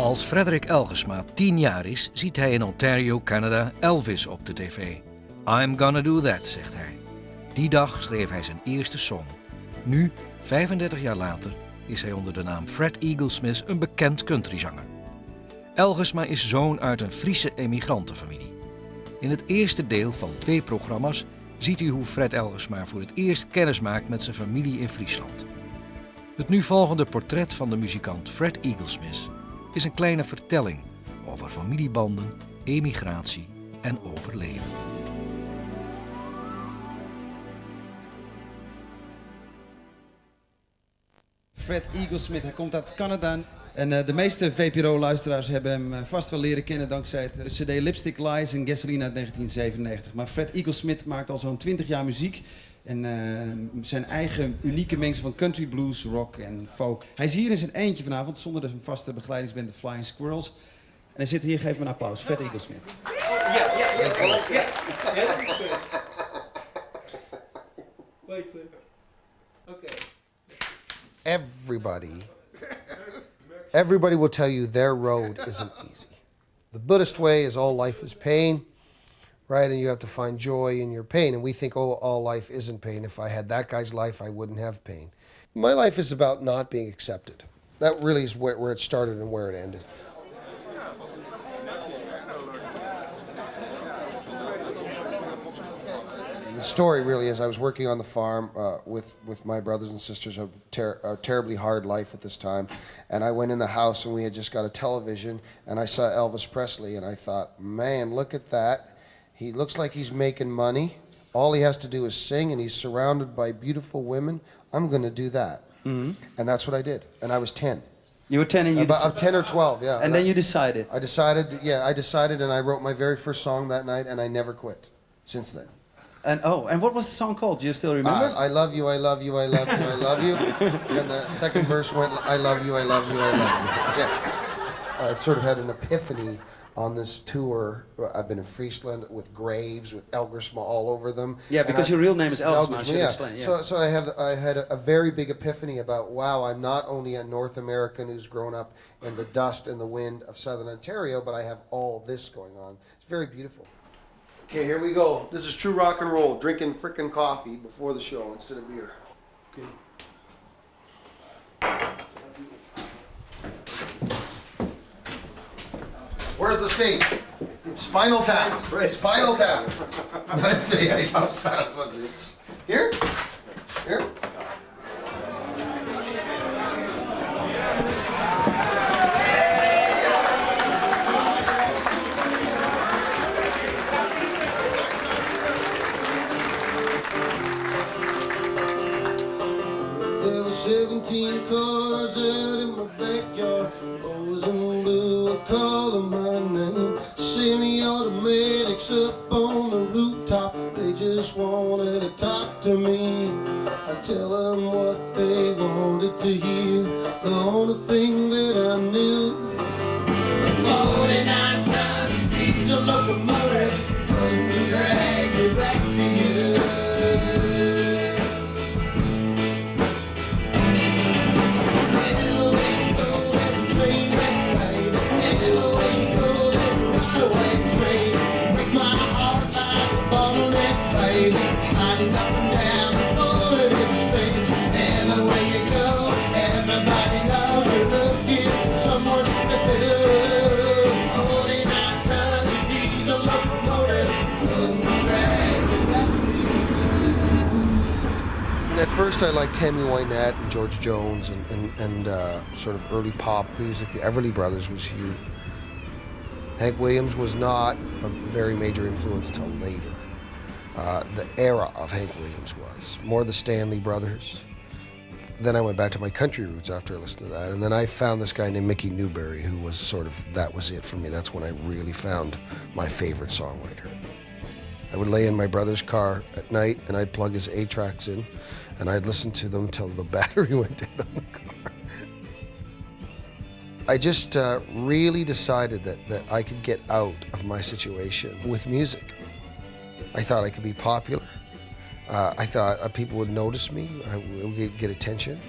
Als Frederik Elgersma 10 jaar is, ziet hij in Ontario, Canada, Elvis op de tv. I'm gonna do that, zegt hij. Die dag schreef hij zijn eerste song. Nu, 35 jaar later, is hij onder de naam Fred Eaglesmith een bekend countryzanger. Elgersma is zoon uit een Friese emigrantenfamilie. In het eerste deel van 2 programma's ziet u hoe Fred Elgersma voor het eerst kennis maakt met zijn familie in Friesland. Het nu volgende portret van de muzikant Fred Eaglesmith is een kleine vertelling over familiebanden, emigratie en overleven. Fred Eaglesmith, hij komt uit Canada. En de meeste VPRO-luisteraars hebben hem vast wel leren kennen dankzij het cd Lipstick Lies en Gasoline uit 1997. Maar Fred Eaglesmith maakt al zo'n 20 jaar muziek. En zijn eigen unieke mengsel van country, blues, rock en folk. Hij is hier in zijn eentje vanavond, zonder de vaste begeleidingsband de Flying Squirrels. En hij zit hier, geef me een applaus. Fred Eaglesmith. Ja. Wait. Okay. Everybody will tell you their road isn't easy. The Buddhist way is all life is pain, right? And you have to find joy in your pain. And we think, oh, all life isn't pain. If I had that guy's life, I wouldn't have pain. My life is about not being accepted. That really is where it started and where it ended. The story really is I was working on the farm with my brothers and sisters, a terribly hard life at this time, and I went in the house and we had just got a television and I saw Elvis Presley and I thought, man, look at that. He looks like he's making money. All he has to do is sing and he's surrounded by beautiful women. I'm going to do that. Mm-hmm. And that's what I did. And I was 10. You were 10 and you I'm 10 or 12, yeah. And then you decided? I decided and I wrote my very first song that night and I never quit since then. And what was the song called? Do you still remember? I love you, I love you, I love you, I love you. And the second verse went, I love you, I love you, I love you. Yeah. I sort of had an epiphany on this tour. I've been in Fryslan with graves, with Eaglesmith all over them. Yeah, because your real name is Eaglesmith, I should explain. Yeah. So I had a very big epiphany about, wow, I'm not only a North American who's grown up in the dust and the wind of Southern Ontario, but I have all this going on. It's very beautiful. Okay, here we go. This is true rock and roll, drinking frickin' coffee before the show instead of beer. Okay. Where's the stage? Spinal Tap. Spinal Tap. Let's see. Here? Here? There were 17 cars out in my backyard. Boys in blue are calling my name. Semi-automatics up on the rooftop. They just wanted to talk to me. I tell them what they wanted to hear. The only thing that I knew. 49 tons diesel locomotive. Drag you back to you. At first I liked Tammy Wynette and George Jones and sort of early pop music. The Everly Brothers was huge. Hank Williams was not a very major influence till later. The era of Hank Williams was. More the Stanley Brothers. Then I went back to my country roots after I listened to that. And then I found this guy named Mickey Newberry who was sort of, that was it for me. That's when I really found my favorite songwriter. I would lay in my brother's car at night and I'd plug his 8-tracks in and I'd listen to them till the battery went dead on the car. I just really decided that I could get out of my situation with music. I thought I could be popular. I thought people would notice me, I would get attention.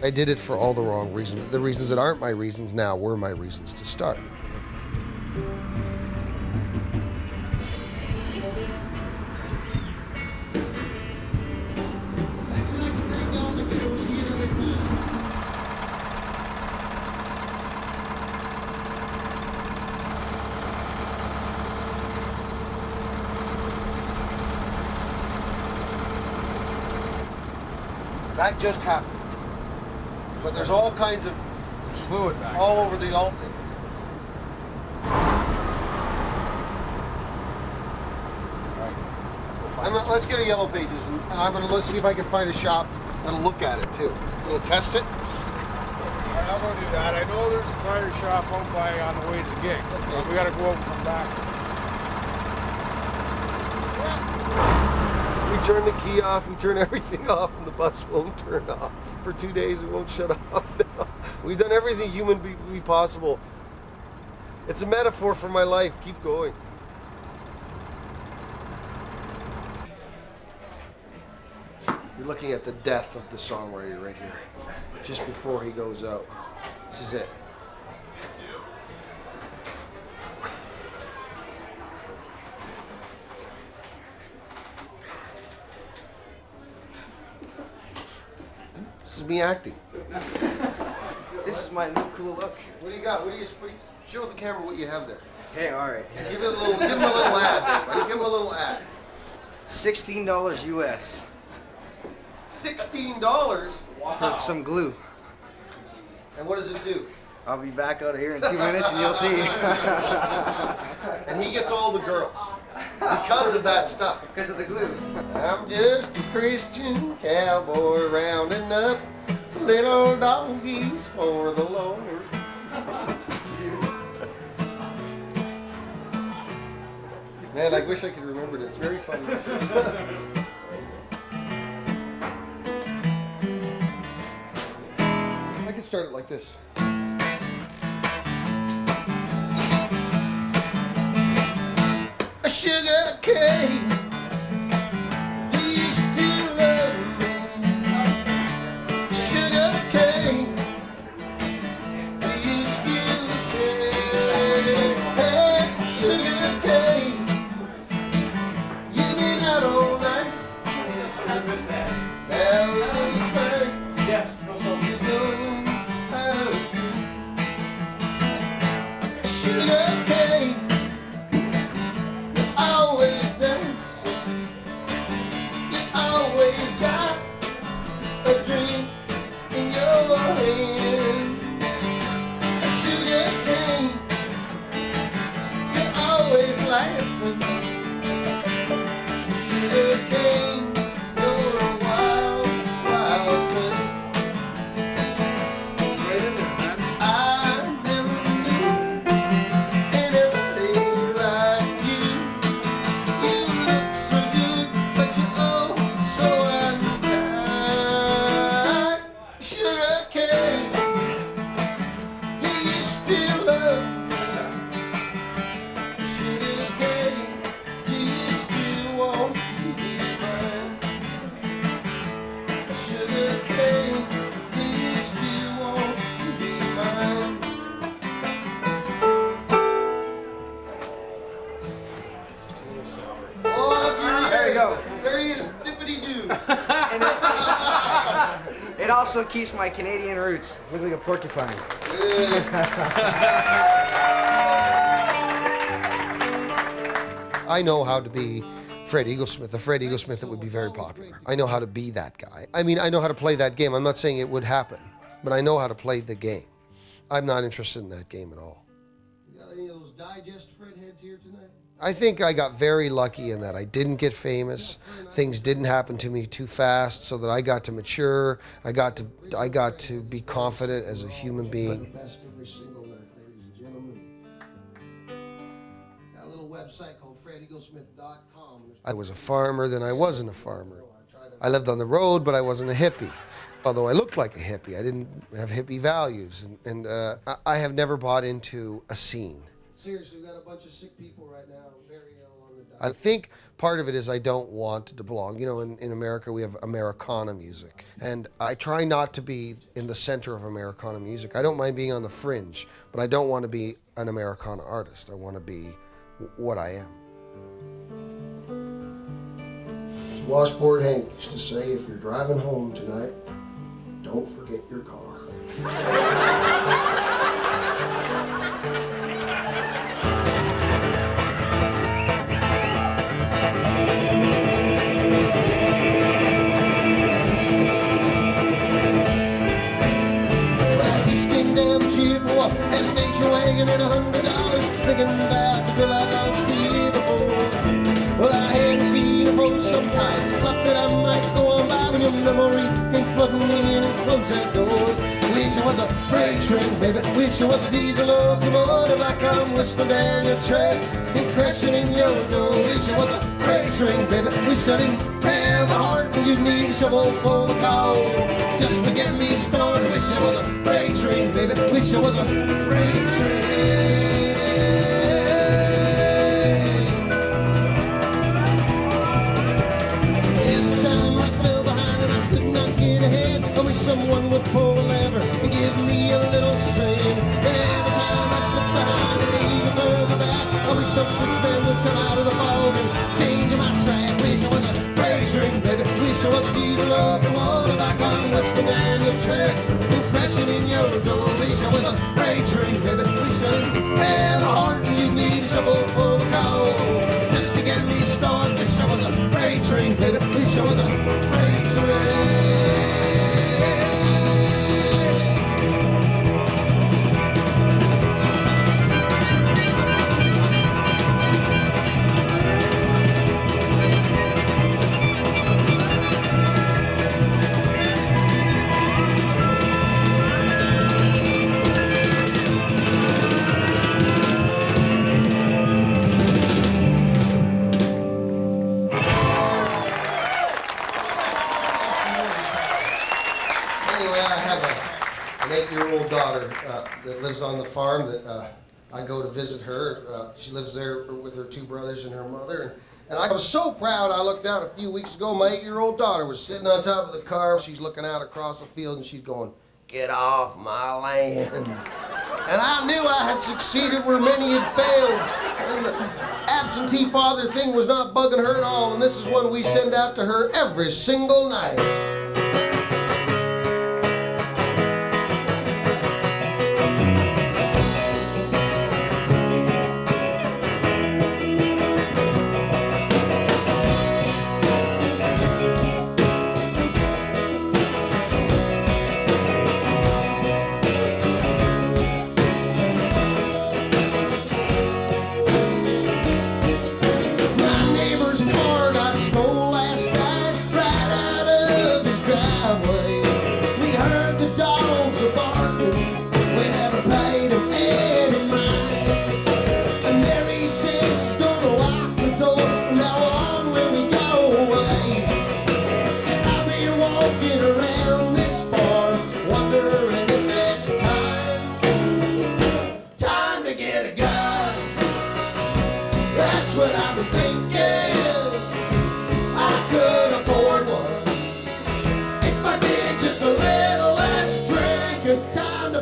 I did it for all the wrong reasons. The reasons that aren't my reasons now were my reasons to start. That just happened. But there's all kinds of Fluid back. all over the alt. Let's get a Yellow Pages, and I'm going to see if I can find a shop that'll look at it too. We'll test it. I'll go do that. I know there's a tire shop out by on the way to the gig. But we got to go out and come back. We turn the key off, we turn everything off, and the bus won't turn off. For 2 days, it won't shut off now. We've done everything humanly possible. It's a metaphor for my life. Keep going. You're looking at the death of the songwriter right here, just before he goes out. This is it. This is me acting. This is my new cool look. What do you got? Show the camera what you have there. Hey, all right. Give him a little ad there, buddy. Give him a little ad. $16 US $16? for some glue. And what does it do? I'll be back out of here in 2 minutes and you'll see. And he gets all the girls because of that stuff. Because of the glue. I'm just a Christian cowboy rounding up little doggies for the Lord. Man, I wish I could remember it. It's very funny. I could start it like this. A sugar cane. Do you still love me? Sugar cane. Do you still care? Hey, sugar cane. You've been out all night. I missed that. Now it looks like Yes, no sauce. you're going out. Sugar cane. You always dance. You always got a drink in your hand. A sugar cane. You're always laughing. Sugar cane. You're a wild, wild thing. Right in there, man. I never knew anybody like you. You look so good, but you're oh so unkind. Sugar cane, do you still love me? Sugar cane, do you still want to be mine? Sugar cane, do you still want to be mine? Oh, look, There you go. There he is, dippity-doo. And it also keeps my Canadian roots. Look like a porcupine. I know how to be Fred Eaglesmith, the Fred Eaglesmith that would be very popular. I know how to be that guy. I mean, I know how to play that game. I'm not saying it would happen, but I know how to play the game. I'm not interested in that game at all. You got any of those digest Fred heads here tonight? I think I got very lucky in that I didn't get famous. Things didn't happen to me too fast, so that I got to mature. I got to be confident as a human being. Best every single night, ladies and gentlemen. Got a little website called FredEaglesmith.com. I was a farmer, then I wasn't a farmer. I lived on the road, but I wasn't a hippie. Although I looked like a hippie, I didn't have hippie values, and I have never bought into a scene. Seriously, we've got a bunch of sick people right now, very ill on the I think part of it is I don't want to belong. You know, in America we have Americana music, and I try not to be in the center of Americana music. I don't mind being on the fringe, but I don't want to be an Americana artist. I want to be what I am. Washboard Hank used to say, if you're driving home tonight, don't forget your car. And a station wagon and $100, thinking about the girl I lost the year before. Well, I hadn't seen her for some time, thought that I might go on by when your memory came flooding me in and closed that door. Wish it was a freight train, baby, wish it was a diesel locomotive. I come whistling down your track and crashing in your door. Wish it was a freight train, baby, wish I didn't have a heart and you'd need a shovel full of coal just to get me started. Wish it was a freight train, baby, wish it was a freight train. Every time I fell behind and I could not get ahead, I wish someone would pull a lever and give me a little sand. And every time I slipped behind and even further back, I wish some switchman would come out of the fog and change my track. Wish I was a freight train, baby, wish I was a diesel locomotive. I come whistling down your track and crashing in your door. Wish I was a freight train, baby, wish I didn't have a heart and you'd need a shovel full of coal just to get me started. Wish I was a freight train, baby, wish I was a freight train. Daughter that lives on the farm that I go to visit her. She lives there with her two brothers and her mother. And I was so proud. I looked out a few weeks ago. My 8-year-old daughter was sitting on top of the car. She's looking out across the field and she's going, "Get off my land." And I knew I had succeeded where many had failed. And the absentee father thing was not bugging her at all. And this is one we send out to her every single night.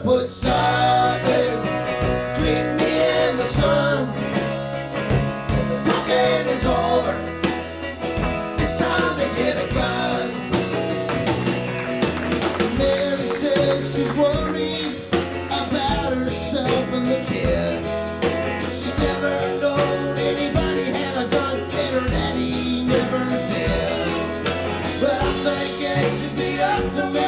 Put something between me and the sun. And the talking is over. It's time to get a gun. Mary says she's worried about herself and the kids. She's never known anybody had a gun, and her daddy never did. But I think it should be up to me.